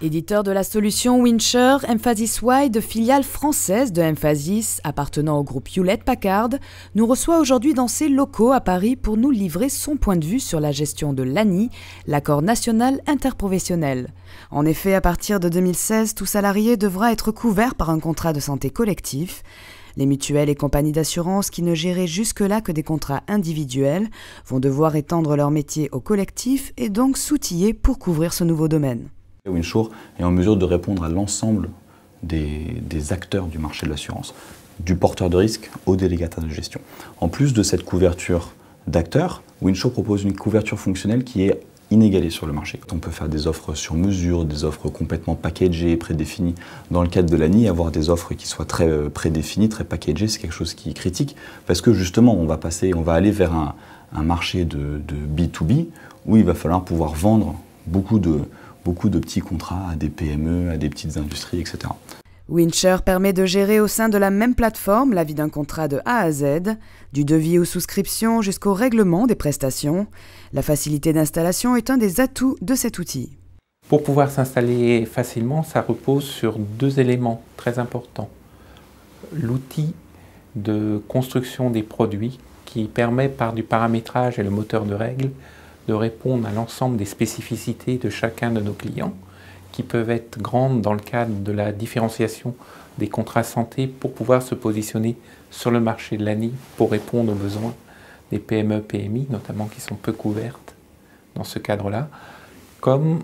Éditeur de la solution Winsure, Emphasis Wide, filiale française de Emphasis, appartenant au groupe Hewlett-Packard, nous reçoit aujourd'hui dans ses locaux à Paris pour nous livrer son point de vue sur la gestion de l'ANI, l'accord national interprofessionnel. En effet, à partir de 2016, tout salarié devra être couvert par un contrat de santé collectif. Les mutuelles et compagnies d'assurance qui ne géraient jusque-là que des contrats individuels vont devoir étendre leur métier au collectif et donc s'outiller pour couvrir ce nouveau domaine. Winsure est en mesure de répondre à l'ensemble des acteurs du marché de l'assurance, du porteur de risque au délégataire de gestion. En plus de cette couverture d'acteurs, Winsure propose une couverture fonctionnelle qui est inégalée sur le marché. On peut faire des offres sur mesure, des offres complètement packagées, prédéfinies. Dans le cadre de l'ANI, avoir des offres qui soient très prédéfinies, très packagées, c'est quelque chose qui est critique parce que justement, on va aller vers un marché de B2B où il va falloir pouvoir vendre beaucoup de petits contrats à des PME, à des petites industries, etc. Winsure permet de gérer au sein de la même plateforme la vie d'un contrat de A à Z, du devis aux souscriptions jusqu'au règlement des prestations. La facilité d'installation est un des atouts de cet outil. Pour pouvoir s'installer facilement, ça repose sur deux éléments très importants. L'outil de construction des produits qui permet par du paramétrage et le moteur de règles de répondre à l'ensemble des spécificités de chacun de nos clients, qui peuvent être grandes dans le cadre de la différenciation des contrats santé pour pouvoir se positionner sur le marché de l'ANI pour répondre aux besoins des PME, PMI, notamment qui sont peu couvertes dans ce cadre-là, comme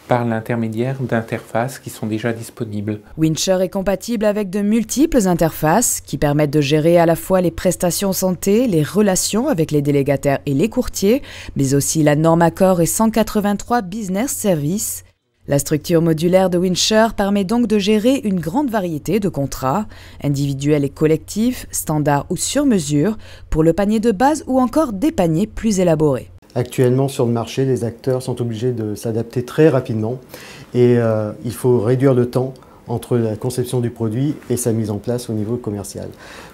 par l'intermédiaire d'interfaces qui sont déjà disponibles. Winsure est compatible avec de multiples interfaces qui permettent de gérer à la fois les prestations santé, les relations avec les délégataires et les courtiers, mais aussi la norme Accor et 183 Business Services. La structure modulaire de Winsure permet donc de gérer une grande variété de contrats, individuels et collectifs, standards ou sur mesure, pour le panier de base ou encore des paniers plus élaborés. Actuellement, sur le marché, les acteurs sont obligés de s'adapter très rapidement et il faut réduire le temps entre la conception du produit et sa mise en place au niveau commercial.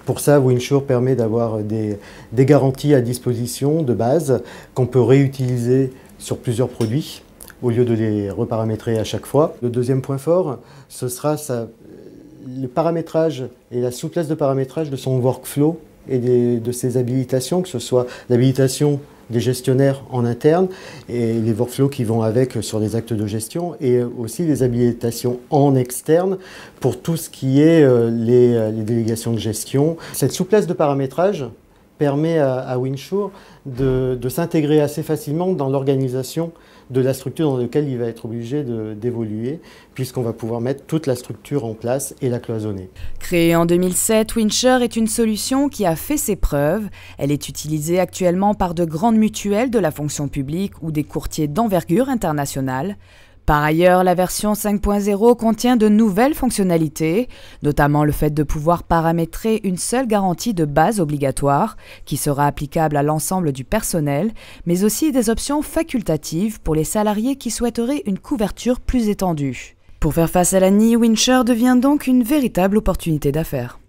Pour ça, Winsure permet d'avoir des garanties à disposition de base qu'on peut réutiliser sur plusieurs produits au lieu de les reparamétrer à chaque fois. Le deuxième point fort, ce sera le paramétrage et la souplesse de paramétrage de son workflow et de ses habilitations, que ce soit l'habilitation des gestionnaires en interne et les workflows qui vont avec sur les actes de gestion et aussi les habilitations en externe pour tout ce qui est les délégations de gestion. Cette souplesse de paramétrage permet à Winsure de s'intégrer assez facilement dans l'organisation de la structure dans laquelle il va être obligé d'évoluer, puisqu'on va pouvoir mettre toute la structure en place et la cloisonner. Créée en 2007, Winsure est une solution qui a fait ses preuves. Elle est utilisée actuellement par de grandes mutuelles de la fonction publique ou des courtiers d'envergure internationale. Par ailleurs, la version 5.0 contient de nouvelles fonctionnalités, notamment le fait de pouvoir paramétrer une seule garantie de base obligatoire, qui sera applicable à l'ensemble du personnel, mais aussi des options facultatives pour les salariés qui souhaiteraient une couverture plus étendue. Pour faire face à l'ANI, Winsure devient donc une véritable opportunité d'affaires.